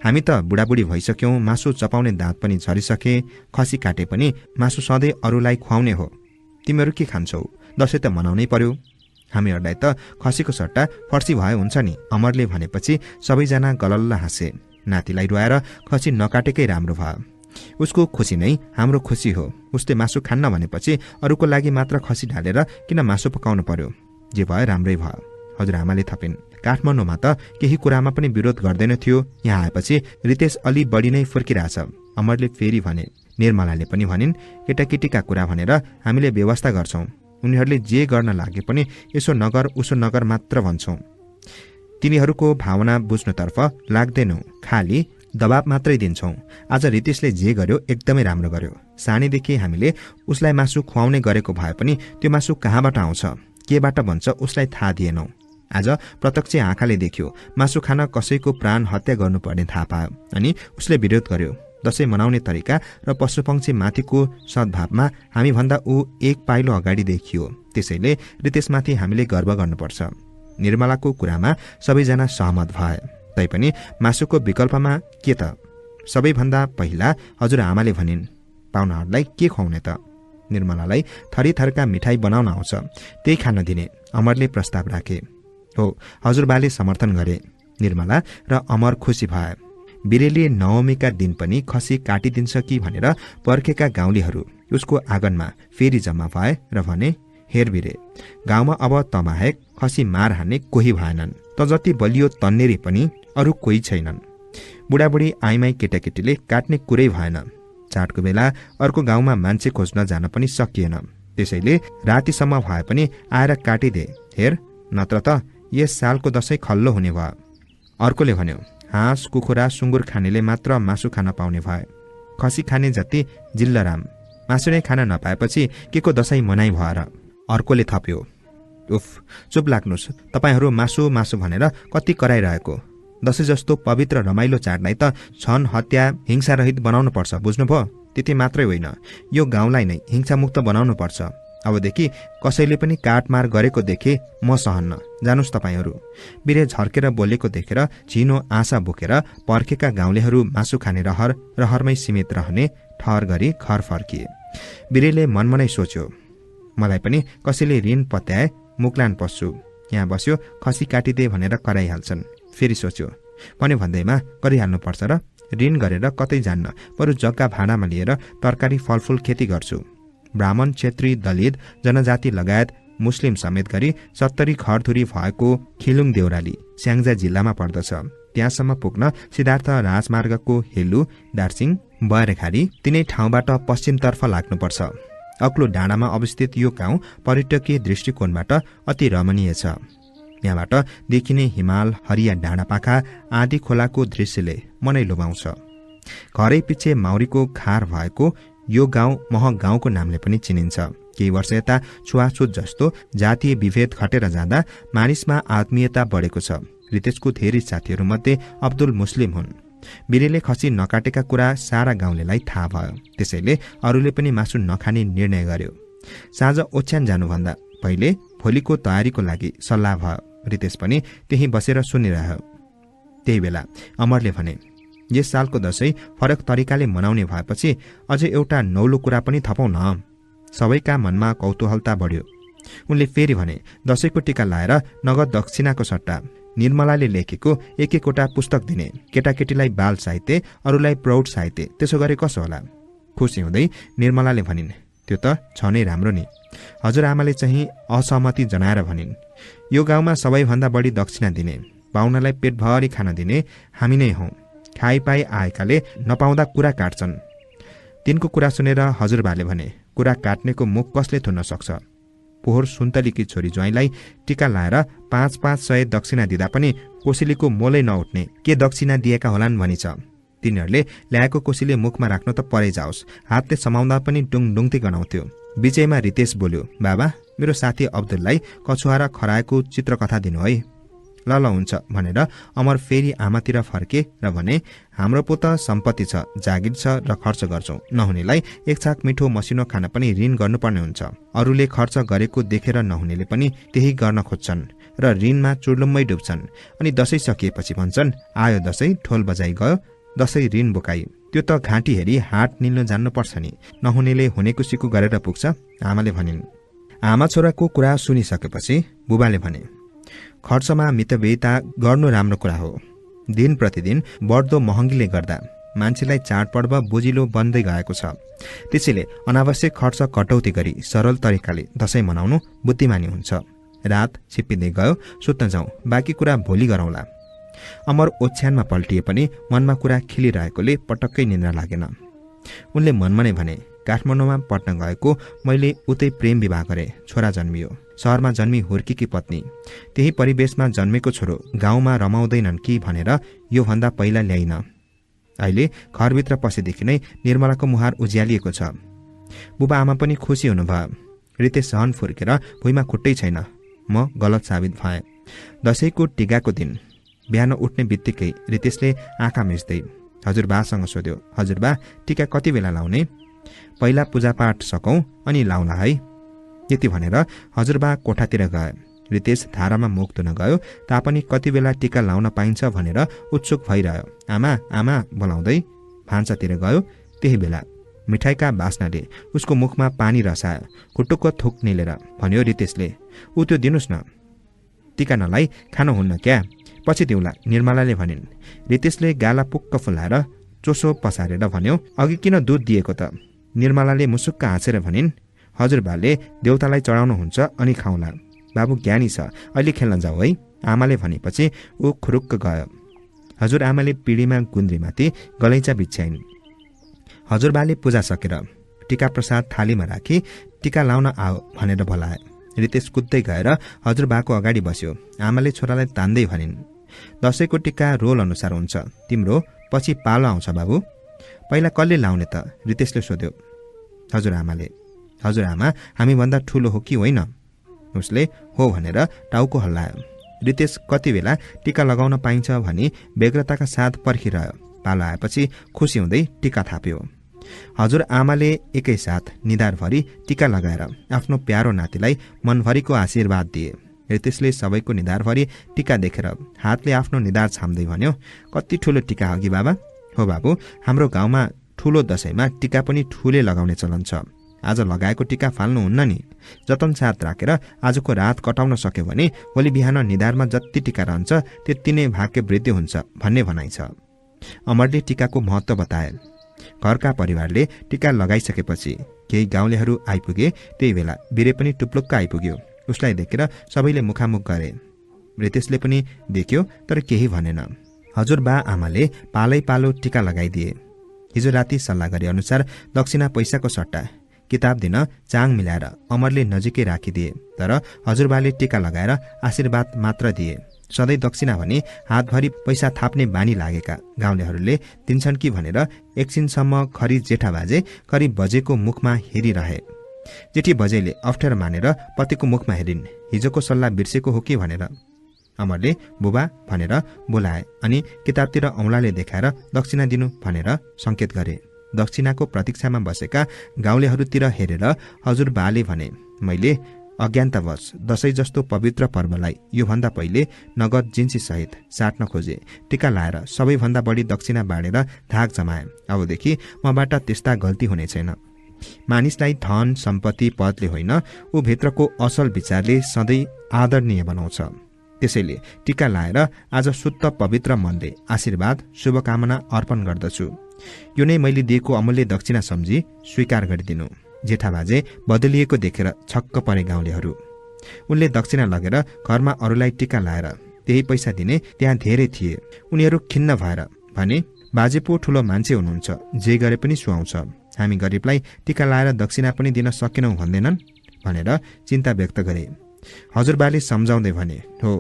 हामी त बुढाबुढी भइसक्यौं, मासु चपाउने दाँत पनि झरिसके, खसी काटे पनि मासु सधैँ अरूलाई खुवाउने हो। तिमीहरू के खान्छौ? दशैं त मनाउनै पर्यो। हामीहरूलाई त खसीको सट्टा फर्सी भए हुन्छ नि। अमरले भनेपछि सबैजना गलल्ल हाँसे। नातिलाई रुवाएर खसी नकाटेकै राम्रो भयो। उसको खुसी नै हाम्रो खुसी हो। उसले मासु खान्न भनेपछि अरूको लागि मात्र खसी ढालेर किन मासु पकाउनु पर्यो? जे भयो राम्रै भयो। हजुरआमाले थपिन्, काठमाडौँमा त केही कुरामा पनि विरोध गर्दैन थियो, यहाँ आएपछि रितेश अलि बढी नै फुर्किरहेछ। अमरले फेरि भने। निर्मलाले पनि भनिन्, केटाकेटीका कुरा भनेर हामीले व्यवस्था गर्छौं। उनीहरूले जे गर्न लागे पनि यसो नगर उसो नगर मात्र भन्छौं। तिनीहरूको भावना बुझ्नुतर्फ लाग्दैनौ, खाली दबाब मात्रै दिन्छौं। आज रितेशले जे गर्यो एकदमै राम्रो गर्यो। सानैदेखि हामीले उसलाई मासु खुवाउने गरेको भए पनि त्यो मासु कहाँबाट आउँछ, केबाट बन्छ उसलाई थाहा दिएनौ। आज प्रत्यक्ष आँखाले देख्यो। मासु खान कसैको प्राण हत्या गर्नुपर्ने थाहा पायो अनि उसले विरोध गर्यो। दशैं मनाउने तरिका र पशुपक्षी माथिको सद्भावमा हामीभन्दा ऊ एक पाइलो अगाडि देखियो। त्यसैले रितेशमाथि हामीले गर्व गर्नुपर्छ। निर्मलाको कुरामा सबैजना सहमत भए। तैपनि मासुको विकल्पमा के त? सबैभन्दा पहिला हजुरआमाले भनिन्, पाहुनाहरूलाई के खुवाउने त? निर्मलालाई थरीथरका मिठाई बनाउन आउँछ, त्यही खान दिने अमरले प्रस्ताव राखे। हो, हजुरबाले समर्थन गरे। निर्मला र अमर खुसी भए। वीरेले नवमीका दिन पनि खसी काटिदिन्छ कि भनेर पर्खेका गाउँलेहरू उसको आँगनमा फेरि जम्मा भए र भने, हेर वीरे, गाउँमा अब तबाहेक खसी मार हान्ने कोही भएनन्। त जति बलियो तन्नेरी पनि अरू कोही छैनन्। बुढाबुढी आइमाई केटाकेटीले काट्ने कुरै भएन। चाडको बेला अर्को गाउँमा मान्छे खोज्न जान पनि सकिएन। त्यसैले रातिसम्म भए पनि आएर काटिदे, हेर, नत्र त यस सालको दशैं खल्लो हुने भयो। अर्कोले भन्यो, हाँस, कुखुरा, सुँगुर खानेले मात्र मासु खान पाउने भए, खसी खाने जति जिल्लराम, मासु नै खान नपाएपछि के को दशैं मनाइ भएर। अर्कोले थप्यो, उफ, चुप लाग्नुहोस्, तपाईहरू मासु मासु भनेर कति कराइरहेको। दशैं जस्तो पवित्र रमाइलो चाडलाई त छन, हत्या, हिंसारहित बनाउनु पर्छ, बुझ्नुभयो? त्यति मात्रै होइन, यो गाउँलाई नै हिंसामुक्त बनाउनु पर्छ। अबदेखि कसैले पनि काटमार गरेको देखे म सहन्न। जानुस् तपाईहरू। बिरे झर्केर बोलेको देखेर झिनो आशा बोकेर पर्खेका गाउँलेहरू मासु खाने रहरमै सीमित रहने ठहर गरी घर फर्किए। बिरेले मनमनै सोच्यो, मलाई पनि कसैले ऋण पत्याए मुक्लान पस्छु, यहाँ बस्यो खसी काटिदे भनेर कराइहाल्छन्। फेरि सोच्यो, पनि भन्दैमा गरिहाल्नुपर्छ र, ऋण गरेर कतै जान्न, बरु जग्गा भाडामा लिएर तरकारी फलफुल खेती गर्छु। ब्राह्मण, क्षेत्री, दलित, जनजाति लगायत मुस्लिम समेत गरी 70 घरधुरी भएको खिलुङ देउराली स्याङ्जा जिल्लामा पर्दछ। त्यहाँसम्म पुग्न सिद्धार्थ राजमार्गको हेलु, दार्सिङ, बयरेखारी तिनै ठाउँबाट पश्चिमतर्फ लाग्नुपर्छ। अग्लो डाँडामा अवस्थित यो गाउँ पर्यटकीय दृष्टिकोणबाट अति रमणीय छ। यहाँबाट देखिने हिमाल, हरिया डाँडापाखा, आदि खोलाको दृश्यले मनै लोभाउँछ। घरै पछि माउरीको खार भएको यो गाउँ मह गाउँको नामले पनि चिनिन्छ। केही वर्ष यता छुवाछुत जस्तो जातीय विभेद घटेर जाँदा मानिसमा आत्मीयता बढेको छ। रितेशको धेरै साथीहरूमध्ये अब्दुल मुस्लिम हुन्। बिरेले खसी नकाटेका कुरा सारा गाउँलेलाई थाहा भयो। त्यसैले अरूले पनि मासु नखाने निर्णय गर्यो। साँझ ओछ्यान जानुभन्दा पहिले भोलिको तयारीको लागि सल्लाह भयो। रितेश पनि त्यही बसेर सुनिरह्यो। त्यही बेला अमरले भने, यस सालको दशैं फरक तरिकाले मनाउने भएपछि अझै एउटा नौलो कुरा पनि थपौँ न। सबैका मनमा कौतूहलता बढ्यो। उनले फेरि भने, दशैंको टीका लाएर नगद दक्षिणाको सट्टा निर्मलाले लेखेको एक एकवटा पुस्तक दिने, केटाकेटीलाई बाल साहित्य, अरूलाई प्रौढ साहित्य, त्यसो गरे कसो होला? खुसी हुँदै निर्मलाले भनिन्, त्यो त छ नै राम्रो नि। हजुरआमाले चाहिँ असहमति जनाएर भनिन्, यो गाउँमा सबैभन्दा बढी दक्षिणा दिने, पाहुनालाई पेटभरि खान दिने हामी नै हौं। खाइपाई आएकाले नपाउँदा कुरा काट्छन्। तिनको कुरा सुनेर हजुरबाले भने, कुरा काट्नेको मुख कसले थुन्न सक्छ? पोहोर सुन्तलीकी छोरी ज्वाइँलाई टीका लाएर 500 दक्षिणा दिँदा पनि कोसेलीको मोलै नउठ्ने के दक्षिणा दिएका होलान् भनिन्छ। तिनीहरूले ल्याएको कोसेली मुखमा राख्न त परै जाओस्, हातले समाउँदा पनि डुङडुङती गनाउँथ्यो। विजयमा रितेश बोल्यो, बाबा, मेरो साथी अब्दुललाई कछुवा र खराएको चित्रकथा दिनु है। ल ल हुन्छ भनेर अमर फेरि आमातिर फर्के र भने, हाम्रो पो त सम्पत्ति छ, जागिर छ र खर्च गर्छौं। नहुनेलाई एक छाक मिठो मसिनो खान पनि ऋण गर्नुपर्ने हुन्छ। अरूले खर्च गरेको देखेर नहुनेले पनि त्यही गर्न खोज्छन् र ऋणमा चुर्लुम्मै डुब्छन्। अनि दशैं सकिएपछि भन्छन्, आयो दशैं, ठोल बजाई गयो, दशैं ऋण बोकाई। त्यो त घाँटी हेरी हाट निल्न जान्नुपर्छ नि, नहुनेले हुनेको सिकु गरेर पुग्छ, आमाले भनिन्। आमा छोराको कुरा सुनिसकेपछि बुबाले भने, खर्चमा मितव्ययिता गर्नु राम्रो कुरा हो। दिन प्रतिदिन बढ्दो महँगीले गर्दा मान्छेलाई चाडपर्व बोजिलो बन्दै गएको छ। त्यसैले अनावश्यक खर्च कटौती गरी सरल तरिकाले दशैं मनाउनु बुद्धिमानी हुन्छ। रात छिप्पिँदै गयो, सुत्न जाउँ, बाँकी कुरा भोलि गरौँला। अमर ओछ्यानमा पल्टिए पनि मनमा कुरा खिलिरहेकोले पटक्कै निन्द्रा लागेन। उनले मनमा नै भने, काठमाडौँमा पढ्न गएको मैले उतै प्रेम विवाह गरे, छोरा जन्मियो। शहरमा जन्मी हुर्कीकी पत्नी, त्यही परिवेशमा जन्मेको छोरो गाउँमा रमाउँदैनन् कि भनेर यो भन्दा पहिला ल्याइन। अहिले घरभित्र पसेदेखि नै निर्मलाको मुहार उज्यालिएको छ। बुबा आमा पनि खुसी हुनुभयो। रितेश सहन फुर्केर भुइँमा खुट्टै छैन। म गलत साबित भएँ। दशैंको टीकाको दिन बिहान उठ्ने बित्तिकै रितेशले आँखा मिच्दै हजुरबासँग सोध्यो, हजुरबा टीका कति बेला लाउने? पहिला पूजापाठ सकौं अनि लाउला है। यति भनेर हजुरबा कोठातिर गए। रितेश धारामा मुख धुन गयो तापनि कति बेला टीका लाउन पाइन्छ भनेर उत्सुक भइरह्यो। आमा आमा बोलाउँदै भान्सातिर गयो। त्यही बेला मिठाईका बास्नाले उसको मुखमा पानी रसायो। खुट्टुको थुक निलेर भन्यो रितेशले, ऊ त्यो दिनुस् न, टीका नलाई खानुहुन्न क्या, पछि दिउँला, निर्मलाले भनिन्। रितेशले गाला पुक्क फुलाएर चोसो पसारेर भन्यो, अघि किन दुध दिएको त? निर्मलाले मुसुक्क हाँसेर भनिन्, हजुरबाले देउतालाई चढाउनुहुन्छ अनि खाउँला, बाबु ज्ञानी छ, अहिले खेल्न जाऊ है। आमाले भनेपछि ऊ खुरुक्क गयो। हजुरआमाले पिँढीमा गुन्द्रीमाथि गलैँचा बिछ्याइन्। हजुरबाले पूजा सकेर टीका प्रसाद थालीमा राखी टीका लाउन आओ भनेर बोलाए। रितेश कुद्दै गएर हजुरबाको अगाडि बस्यो। आमाले छोरालाई तान्दै भनिन्, दशैंको टीका रोल अनुसार हुन्छ, तिम्रो पछि पालो आउँछ बाबु। पहिला कसले लाउने त? रितेशले सोध्यो। हजुरआमाले। हजुरआमा हामीभन्दा ठुलो हो कि होइन? उसले हो भनेर टाउको हल्लायो। रितेश कति बेला टीका लगाउन पाइन्छ भनी व्यग्रताका साथ पर्खिरह्यो। पालो आएपछि खुसी हुँदै टीका थाप्यो। हजुरआमाले एकैसाथ निधारभरि टीका लगाएर आफ्नो प्यारो नातिलाई मनभरिको आशीर्वाद दिए। रितेशले सबैको निधारभरि टीका देखेर हातले आफ्नो निधार छाम्दै भन्यो, कति ठुलो टीका हो कि बाबा? हो बाबु, हाम्रो गाउँमा ठुलो दशैंमा टीका पनि ठुले लगाउने चलन छ। आज लगाएको टीका फाल्नुहुन्न नि। जतन साथ राखेर आजको रात कटाउन सक्यो भने भोलि बिहान निधारमा जति टीका रहन्छ त्यति नै भाग्य वृद्धि हुन्छ भन्ने भनाइ छ। अमरले टीकाको महत्व बताए। घरका परिवारले टीका लगाइसकेपछि केही गाउँलेहरू आइपुगे। त्यही बेला बिरे पनि टुप्लुक्क आइपुग्यो। उसलाई देखेर सबैले मुखामुख गरे। रितेशले पनि देख्यो तर केही भनेन। हजुरबा आमाले पालै पालो टीका लगाइदिए। हिजो राति सल्लाह गरे अनुसार दक्षिणा पैसाको सट्टा किताब दिन चाङ मिलाएर अमरले नजिकै राखिदिए। तर हजुरबाले टीका लगाएर आशीर्वाद मात्र दिए। सधैँ दक्षिणा भने हातभरि पैसा थाप्ने बानी लागेका गाउँलेहरूले दिन्छन् कि भनेर एकछिनसम्म खरी जेठा बाजे करिब बजेको मुखमा हेरिरहे। जेठी बजेले अप्ठ्यारो मानेर पतिको मुखमा हेरिन्। हिजोको सल्लाह बिर्सेको हो कि भनेर। अमरले बुबा भनेर बोलाए अनि किताबतिर औँलाले देखाएर दक्षिणा दिनु भनेर संकेत गरे। दक्षिणाको प्रतीक्षामा बसेका गाउँलेहरूतिर हेरेर हजुरबाले भने, मैले अज्ञानतावश दशैं जस्तो पवित्र पर्वलाई योभन्दा पहिले नगद जिन्सी सहित साट्न खोजे। टीका लाएर सबैभन्दा बढी दक्षिणा बाँडेर धाक जमाए। अबदेखि मबाट त्यस्ता गल्ती हुने छैन। मानिसलाई धन सम्पत्ति पदले होइन, ऊ भित्रको असल विचारले सधैँ आदरणीय बनाउँछ। त्यसैले टीका लाएर आज शुद्ध पवित्र मनले आशीर्वाद शुभकामना अर्पण गर्दछु। यो नै मैले दिएको अमूल्य दक्षिणा सम्झी स्वीकार गरिदिनु। जेठा बाजे बदलिएको देखेर छक्क परे गाउँलेहरू। उनले दक्षिणा लगेर घरमा अरूलाई टीका लाएर त्यही पैसा दिने त्यहाँ धेरै थिए। उनीहरू खिन्न भएर भने, बाजे पो ठुलो मान्छे हुनुहुन्छ, जे गरे पनि सुहाउँछ। हामी गरिबलाई टीका लाएर दक्षिणा पनि दिन सकेनौं भन्दैनन् भनेर चिन्ता व्यक्त गरे। हजुरबाले सम्झाउँदै भने, हो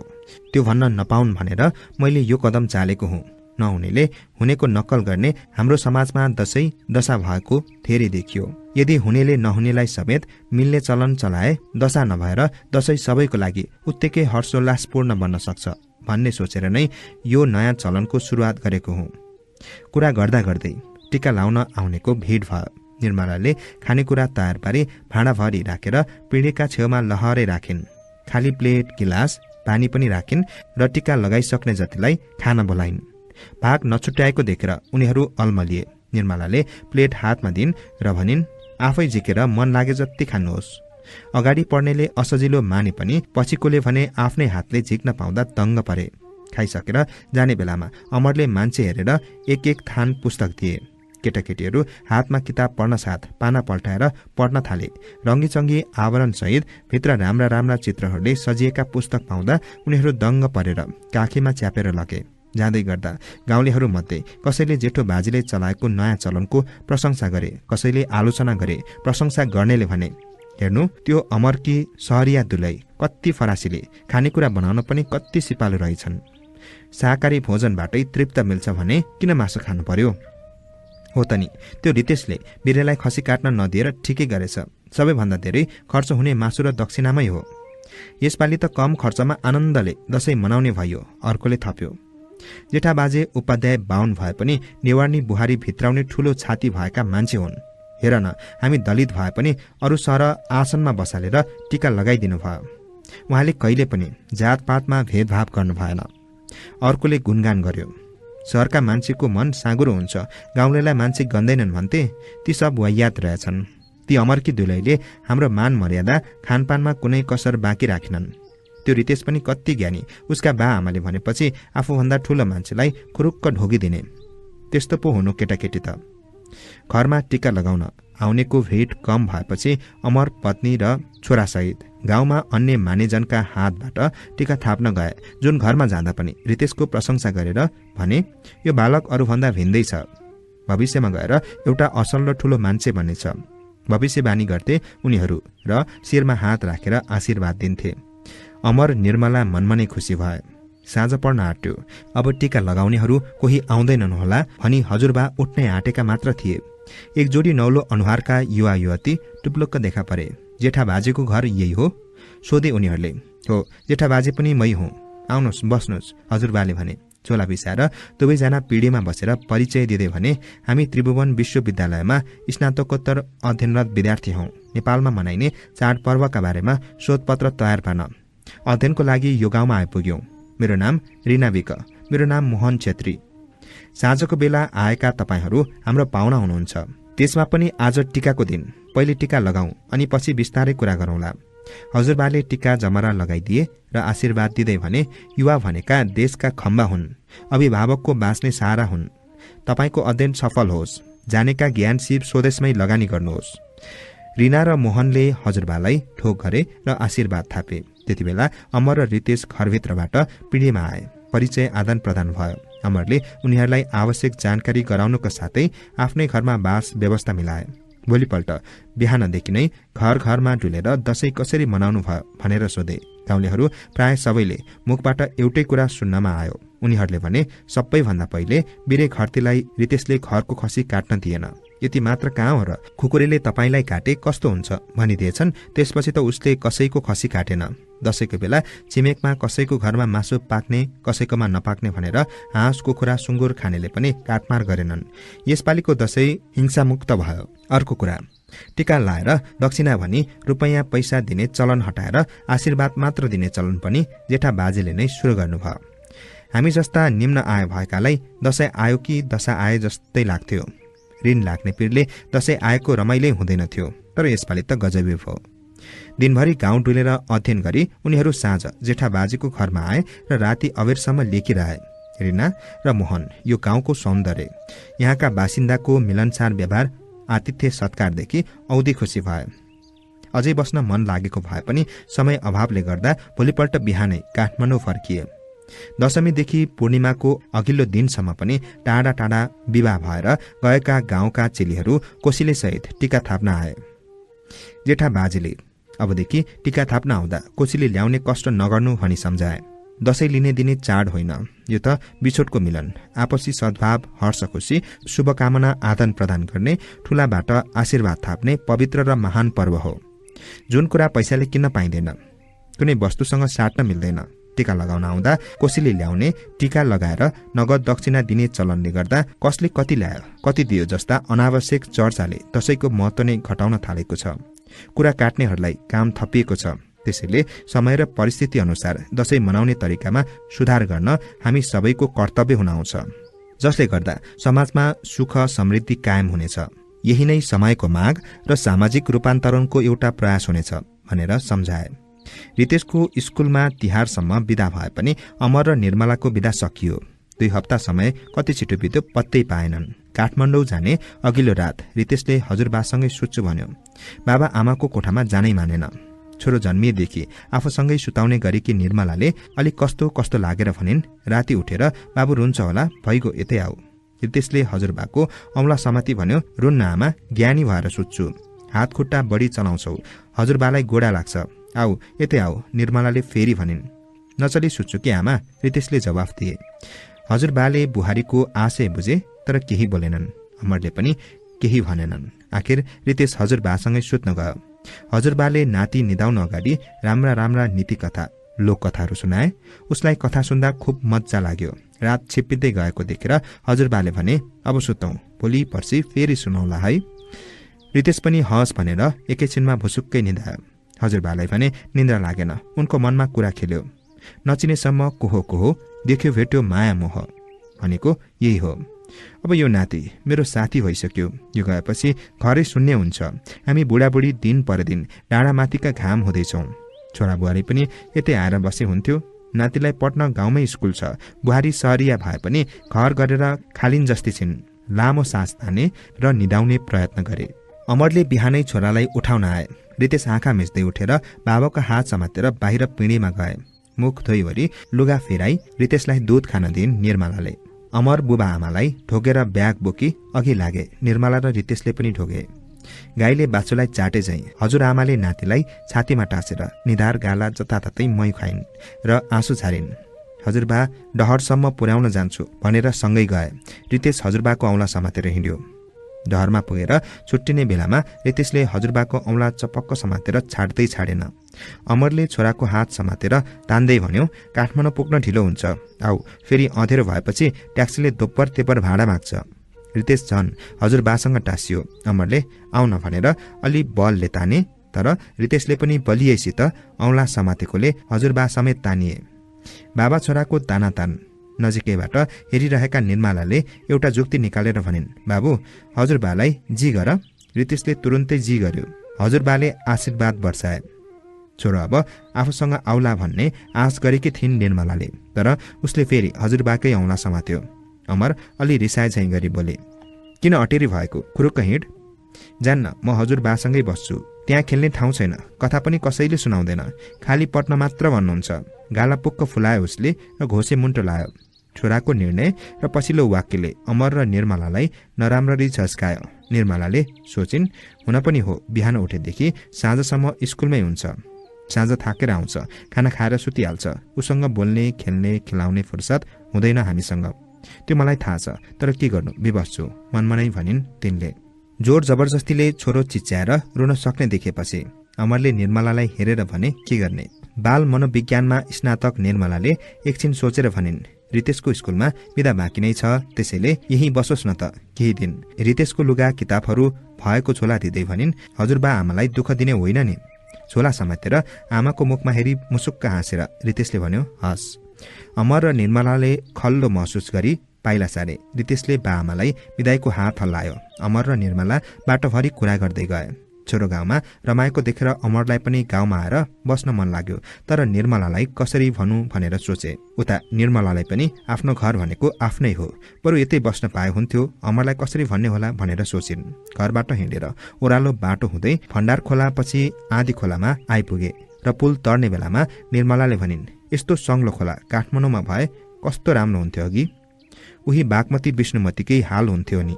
त्यो भन्न नपाउन् भनेर मैले यो कदम चालेको हुँ। नहुनेले हुनेको नक्कल गर्ने हाम्रो समाजमा दशैं दशा भएको धेरै देखियो। यदि हुनेले नहुनेलाई समेत मिल्ने चलन चलाए दशा नभएर दशैं सबैको लागि उत्तिकै हर्षोल्लासपूर्ण बन्न सक्छ भन्ने सोचेर नै यो नयाँ चलनको सुरुवात गरेको हुँ। कुरा गर्दा गर्दै टीका लाउन आउनेको भिड भयो। निर्मलाले खानेकुरा तयार पारी भाँडाभरि राखेर पिँढीका छेउमा लहरै राखिन्। खाली प्लेट गिलास पानी पनि राखिन् र टीका लगाइसक्ने जतिलाई खान बोलाइन्। भाग नछुट्याएको देखेर उनीहरू अल्मलिए। निर्मलाले प्लेट हातमा दिन् र भनिन्, आफै झिकेर मन लागे जति खानुहोस्। अगाडि पढ्नेले असजिलो माने पनि पछिकोले भने आफ्नै हातले झिक्न पाउँदा दङ्ग परे। खाइसकेर जाने बेलामा अमरले मान्छे हेरेर एक एक थान पुस्तक दिए। केटाकेटीहरू हातमा किताब पढ्न साथ पाना पल्टाएर पढ्न थाले। रङ्गीचङ्गी आवरणसहित भित्र राम्रा राम्रा चित्रहरूले सजिएका पुस्तक पाउँदा उनीहरू दङ्ग परेर काखीमा च्यापेर लगे। जाँदै गर्दा गाउँलेहरू मध्ये कसैले जेठो बाजेले चलाएको नयाँ चलनको प्रशंसा गरे, कसैले आलोचना गरे। प्रशंसा गर्नेले भने, हेर्नु त्यो अमरकी सहरिया दुलै कति फरासिले, खानेकुरा बनाउन पनि कति सिपालु रहेछन्। शाकाहारी भोजनबाटै तृप्त मिल्छ भने किन मासु खानु पर्यो? हो त नि, त्यो रितेशले बिरेलाई खसी काट्न नदिएर ठिकै गरेछ। सबैभन्दा धेरै खर्च हुने मासु र दक्षिणामै हो। यसपालि त कम खर्चमा आनन्दले दशैं मनाउने भयो, अर्कोले थप्यो। जेठा बाजे उपाध्याय बाहुन भए पनि नेवार्नी बुहारी भित्राउने ठूलो छाती भएका मान्छे हुन्। हेर न, हामी दलित भए पनि अरू सर आसनमा बसालेर टीका लगाइदिनु भयो। उहाँले कहिले पनि जातपातमा भेदभाव गर्नु भएन। अर्कोले गुणगान गर्यो, सहरका मान्छेको मन साँगुरो हुन्छ, गाउँलेलाई मान्छे गन्दैनन् भन्थे, ती सब वाहियात रहेछन्। ती अमरकी दुलैले हाम्रो मान मर्यादा खानपानमा कुनै कसर बाँकी राखेनन्। त्यो रितेश पनि कति ज्ञानी, उसका बा आमाले भनेपछि आफूभन्दा ठुलो मान्छेलाई खुरुक्क ढोगिदिने। त्यस्तो पो हुनु केटाकेटी त। घरमा टीका लगाउन आउनेको भिड कम भएपछि अमर पत्नी र छोरासहित गाउँमा अन्य मानेजनका हातबाट टीका थाप्न गए। जुन घरमा जाँदा पनि रितेशको प्रशंसा गरेर भने, यो बालक अरूभन्दा भिन्दै छ, भविष्यमा गएर एउटा असल र ठुलो मान्छे बन्नेछ। म भविष्यवाणी गर्थे उनीहरू र शिरमा हात राखेर आशीर्वाद दिन्थे। अमर निर्मला मनमनै खुसी भए। साँझ पर्न आँट्यो। अब टीका लगाउनेहरू कोही आउँदैनन् होला भनी हजुरबा उठ्नै आँटेका मात्र थिए। एक जोडी नौलो अनुहारका युवा युवती टुप्लुक्क देखा परे। जेठा बाजेको घर यही हो? सोधे उनीहरूले। हो, जेठा बाजे पनि मै हुँ, आउनुहोस् बस्नुहोस्, हजुरबाले भने। चोला बिसाएर दुवैजना पिँढीमा बसेर परिचय दिँदै भने, हामी त्रिभुवन विश्वविद्यालयमा स्नातकोत्तर अध्ययनरत विद्यार्थी हौँ। नेपालमा मनाइने चाडपर्वका बारेमा शोधपत्र तयार पार्न अध्ययनको लागि यो गाउँमा आइपुग्यौँ। मेरो नाम रिना विक, मेरो नाम मोहन छेत्री। साँझको बेला आएका तपाईहरू हाम्रो पाहुना हुनुहुन्छ। त्यसमा पनि आज टीकाको दिन। पहिले टीका लगाऊ अनि पछि बिस्तारै कुरा गरौँला। हजुरबाले टीका जमरा लगाइदिए र आशीर्वाद दिँदै भने, युवा भनेका देशका खम्बा हुन्, अभिभावकको बाँच्ने सहारा हुन्। तपाईको अध्ययन सफल होस्, जानेका ज्ञान सिप स्वदेशमै लगानी गर्नुहोस्। रिना र मोहनले हजुरबालाई ठोक गरे र आशीर्वाद थापे। त्यति बेला अमर र रितेश घरभित्रबाट पिँढीमा आए। परिचय आदान प्रदान भयो। अमरले उनीहरूलाई आवश्यक जानकारी गराउनुका साथै आफ्नै घरमा बास व्यवस्था मिलाए। भोलिपल्ट बिहानदेखि नै घर घरमा डुलेर दशैं कसरी मनाउनु भयो भनेर सोधे। गाउँलेहरू प्राय सबैले मुखबाट एउटै कुरा सुन्नमा आयो। उनीहरूले भने, सबैभन्दा पहिले बिरे घरतीलाई रितेशले घरको खसी काट्न दिएन। यति मात्र कहाँ हो र, खुकुरीले तपाईलाई काटे कस्तो हुन्छ भनिदिएछन्। त्यसपछि त उसले कसैको खसी काटेन। दशैंको बेला छिमेकमा कसैको घरमा मासु पाक्ने कसैकोमा नपाक्ने भनेर हाँस कुखुरा सुँगुर खानेले पनि काटमार गरेनन्। यसपालिको दशैं हिंसामुक्त भयो। अर्को कुरा, टीका लाएर दक्षिणा भनी रुपैयाँ पैसा दिने चलन हटाएर आशीर्वाद मात्र दिने चलन पनि जेठा बाजेले नै सुरु गर्नुभयो। हामी जस्ता निम्न आय भएकालाई दशैं आयो कि दशा आए जस्तै लाग्थ्यो। ऋण लाग्ने पीरले दशैं आएको रमाइलै हुँदैन थियो। तर यसपालि त गजबी भयो। दिनभरि गाउँ डुलेर अध्ययन गरी उनीहरू साँझ जेठा बाजेको घरमा आए र राति अबेरसम्म लेखिरहे। रिना र मोहन यो गाउँको सौन्दर्य, यहाँका बासिन्दाको मिलनसार व्यवहार, आतिथ्य सत्कारदेखि औधी खुसी भए। अझै बस्न मन लागेको भए पनि समय अभावले गर्दा भोलिपल्ट बिहानै काठमाडौँ फर्किए। दशमीदेखि पूर्णिमाको अघिल्लो दिनसम्म पनि टाढा टाढा विवाह भएर गएका गाउँका चेलीहरू कोसीले सहित टीका थाप्न आए। जेठा बाजेले अबदेखि टीका थाप्न आउँदा कोसीले ल्याउने कष्ट नगर्नु भनी सम्झाए। दशैं लिने दिने चाड होइन, यो त बिछोडको मिलन, आपसी सद्भाव, हर्ष खुसी, शुभकामना आदान प्रदान गर्ने, ठूलाबाट आशीर्वाद थाप्ने पवित्र र महान पर्व हो। जुन कुरा पैसाले किन्न पाइँदैन, कुनै वस्तुसँग साट्न मिल्दैन। टीका लगाउन आउँदा कोसीले ल्याउने, टीका लगाएर नगद दक्षिणा दिने चलनले गर्दा कसले कति ल्यायो कति दियो जस्ता अनावश्यक चर्चाले दशैंको महत्त्व नै घटाउन थालेको छ। कुरा काट्नेहरूलाई काम थपिएको छ। त्यसैले समय र परिस्थिति अनुसार दशैं मनाउने तरिकामा सुधार गर्न हामी सबैको कर्तव्य हुन आउँछ, जसले गर्दा समाजमा सुख समृद्धि कायम हुनेछ। यही नै समयको माग र सामाजिक रूपान्तरणको एउटा प्रयास हुनेछ भनेर सम्झाए। रितेशको स्कुलमा तिहारसम्म बिदा भए पनि अमर र निर्मलाको बिदा सकियो। 2 हप्ता समय कति छिटो बित्यो पत्तै पाएनन्। काठमाडौँ जाने अघिल्लो रात रितेशले हजुरबासँगै सुत्छु भन्यो। बाबा आमाको कोठामा जानै मानेन। छोरो जन्मिएदेखि आफूसँगै सुताउने गरेकी निर्मलाले अलिक कस्तो कस्तो लागेर भनिन्, राति उठेर बाबु रुन्छ होला, भइगयो यतै आऊ। रितेशले हजुरबाको औँला समाती भन्यो, रुन्न आमा, ज्ञानी भएर सुत्छु, हात खुट्टा बढी चलाउँछौ, हजुरबालाई गोडा लाग्छ, आऊ यतै आऊ। निर्मलाले फेरि भनिन्, नचली सुत्छु कि आमा, रितेशले जवाफ दिए। हजुरबाले बुहारीको आशय बुझे तर केही बोलेनन्। अमरले पनि केही भनेनन्। आखिर रितेश हजुरबासँगै सुत्न गयो। हजुरबाले नाति निदाउन अगाडि राम्रा राम्रा नीति कथा लोककथाहरू सुनाए। उसलाई कथा सुन्दा खुब मजा लाग्यो। रात छिप्पिँदै गएको देखेर हजुरबाले भने, अब सुतौं, भोलि पर्सि फेरि सुनौला है। रितेश पनि हस भनेर एकैछिनमा भुसुक्कै निधायो। हजुरबालाई भने निन्द्रा लागेन। उनको मनमा कुरा खेल्यो। नचिनेसम्म कोहो कोहो, देख्यो भेट्यो माया मोह भनेको यही हो। अब यो नाति मेरो साथी भइसक्यो। यो गएपछि घरै शून्य हुन्छ। हामी बुढाबुढी दिन परदिन डाँडामाथिका घाम हुँदैछौँ। छोरा बुहारी पनि यतै आएर बसे हुन्थ्यो। नातिलाई पढ्न गाउँमै स्कुल छ। बुहारी सहरिया भए पनि घर गरेर खालिन जस्ती छिन्। लामो सास ताने र निदाउने प्रयत्न गरे। अमरले बिहानै छोरालाई उठाउन आए। रितेश आँखा मिच्दै उठेर बाबाको हात समातेर बाहिर पिँढीमा गए। मुख धोइवरी लुगा फेराई रितेशलाई दूध खान दिइन् निर्मलाले। अमर बुबा आमालाई ढोगेर ब्याग बोकी अघि लागे। निर्मला र रितेशले पनि ढोगे। गाईले बाछुलाई चाटे झैं हजुरआमाले नातिलाई छातीमा टाँसेर निधार गाला जताततै मै खुवाइन् र आँसु झारिन्। हजुरबा डहरसम्म पुर्याउन जान्छु भनेर सँगै गए। रितेश हजुरबाको औँला समातेर हिँड्यो। डहरमा पुगेर छुट्टिने बेलामा रितेशले हजुरबाको औँला चपक्क समातेर छाड्दै छाडेन। अमरले छोराको हात समातेर तान्दै भन्यो, काठमाडौँ पुग्न ढिलो हुन्छ, आऊ फेरि अँधेरो भएपछि ट्याक्सीले दोब्बर तेब्बर भाडा माग्छ। रितेश झन् हजुरबासँग टाँसियो। अमरले आउन भनेर अलि बलले ताने, तर रितेशले पनि बलियैसित औँला समातेकोले हजुरबा समेत तानिए। बाबा छोराको तानातान नजिकैबाट हेरिरहेका निर्मलाले एउटा जुक्ति निकालेर भनिन्, बाबु हजुरबालाई जी गर। रितेशले तुरुन्तै जी गर्यो। हजुरबाले आशीर्वाद वर्षाए। छोरो अब आफूसँग आउला भन्ने आश गरेकी थिइन् निर्मलाले, तर उसले फेरि हजुरबाकै औँला समात्यो। अमर अलि रिसाए झैं गरी बोले, किन अटेरी भएको, खुरुक्क हिँड। जान्न, म हजुरबासँगै बस्छु, त्यहाँ खेल्ने ठाउँ छैन, कथा पनि कसैले सुनाउँदैन, खाली पट्न मात्र भन्नुहुन्छ। गाला पुक्क फुलायो उसले र घोसे मुन्टो लायो। छोराको निर्णय र पछिल्लो वाक्यले अमर र निर्मलालाई नराम्ररी झस्कायो। निर्मलाले सोचिन्, हुन पनि हो, बिहान उठेदेखि साँझसम्म स्कुलमै हुन्छ, साँझ थाकेर आउँछ, खाना खाएर सुतिहाल्छ, उसँग बोल्ने खेल्ने खिलाउने फुर्सद हुँदैन हामीसँग। त्यो मलाई थाहा छ, तर के गर्नु, विवश छु, मनमनै भनिन् तिनले। जोर जबरजस्तीले छोरो चिच्याएर रुन सक्ने देखेपछि अमरले निर्मलालाई हेरेर भने, के गर्ने। बाल मनोविज्ञानमा स्नातक निर्मलाले एकछिन सोचेर भनिन्, रितेशको स्कुलमा बिदा बाँकी नै छ, त्यसैले यही बसोस् न त केही दिन। रितेशको लुगा किताबहरू भएको झोला दिँदै भनिन्, हजुरबा आमालाई दुःख दिने होइन नि। झोला समातेर आमाको मुखमा हेरी मुसुक्क हाँसेर रितेशले भन्यो, हस्। अमर र निर्मलाले खल्लो महसुस गरी पाइला सारे। रितेशले बा आमालाई बिदाईको हात हल्लायो। अमर र निर्मला बाटोभरि कुरा गर्दै गए। छोरो गाउँमा रमाएको देखेर अमरलाई पनि गाउँमा आएर बस्न मन लाग्यो, तर निर्मलालाई कसरी भनौँ भनेर सोचे। उता निर्मलालाई पनि आफ्नो घर भनेको आफ्नै हो, बरु यतै बस्न पाए हुन्थ्यो, अमरलाई कसरी भन्ने होला भनेर सोचिन्। घरबाट हिँडेर ओह्रालो बाटो हुँदै भण्डार खोला पछि आँधी खोलामा आइपुगे र पुल तर्ने बेलामा निर्मलाले भनिन्, यस्तो सङ्लो खोला काठमाडौँमा भए कस्तो राम्रो हुन्थ्यो अघि। उही बागमती विष्णुमतीकै हाल हुन्थ्यो नि,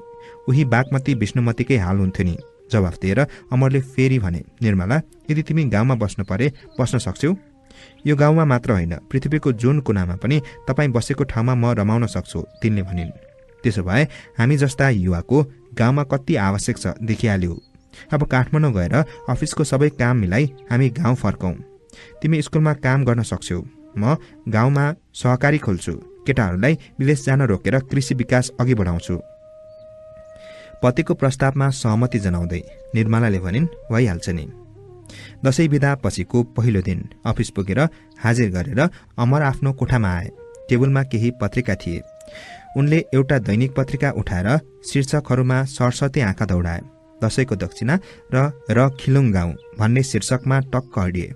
उही बागमती विष्णुमतीकै हाल हुन्थ्यो नि। जवाफ दिएर अमरले फेरि भने, निर्मला यदि तिमी गाउँमा बस्नु परे बस्न सक्छौ। यो गाउँमा मात्र होइन, पृथ्वीको जुन कुनामा पनि तपाईँ बसेको ठाउँमा म रमाउन सक्छु, तिनले भनिन्। त्यसो भए हामी जस्ता युवाको गाउँमा कति आवश्यक छ देखिहाल्यौ। अब काठमाडौँ गएर अफिसको सबै काम मिलाई हामी गाउँ फर्कौँ। तिमी स्कुलमा काम गर्न सक्छौ, म गाउँमा सहकारी खोल्छु, केटाहरूलाई विदेश जान रोकेर कृषि विकास अघि बढाउँछु। पतिको प्रस्तावमा सहमति जनाउँदै निर्मलाले भनिन्, भइहाल्छ नि। दशैं बिदा पछिको पहिलो दिन अफिस पुगेर हाजिर गरेर अमर आफ्नो कोठामा आए। टेबलमा केही पत्रिका थिए। उनले एउटा दैनिक पत्रिका उठाएर शीर्षकहरूमा सरसते आँखा दौडाए। दशैंको दक्षिणा र खिलुङ गाउँ भन्ने शीर्षकमा टक्क अडिए,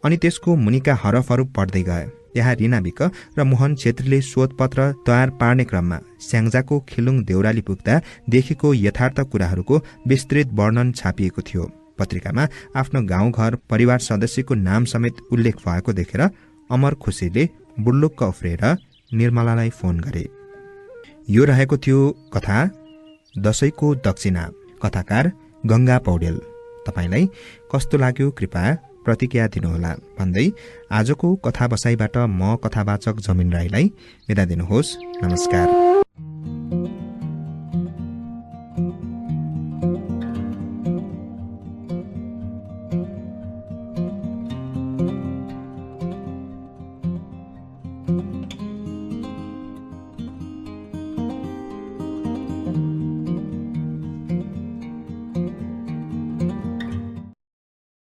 अनि त्यसको मुनिका हरफहरू पढ्दै गए। यहाँ रिना विक र मोहन छेत्रीले शोधपत्र तयार पार्ने क्रममा स्याङ्जाको खिलुङ देउराली पुग्दा देखेको यथार्थ कुराहरूको विस्तृत वर्णन छापिएको थियो। पत्रिकामा आफ्नो गाउँघर परिवार सदस्यको नाम समेत उल्लेख भएको देखेर अमर खुसीले बुल्लुक्क उफ्रेर निर्मलालाई फोन गरे। यो रहेको थियो कथा दशैंको दक्षिणा। कथाकार गंगा पौडेल। तपाईलाई कस्तो लाग्यो कृपया प्रतिक्रिया दिनुहोला भन्दै आजको कथा बसाइबाट म कथावाचक जमिन राईलाई बिदा दिनुहोस्। नमस्कार।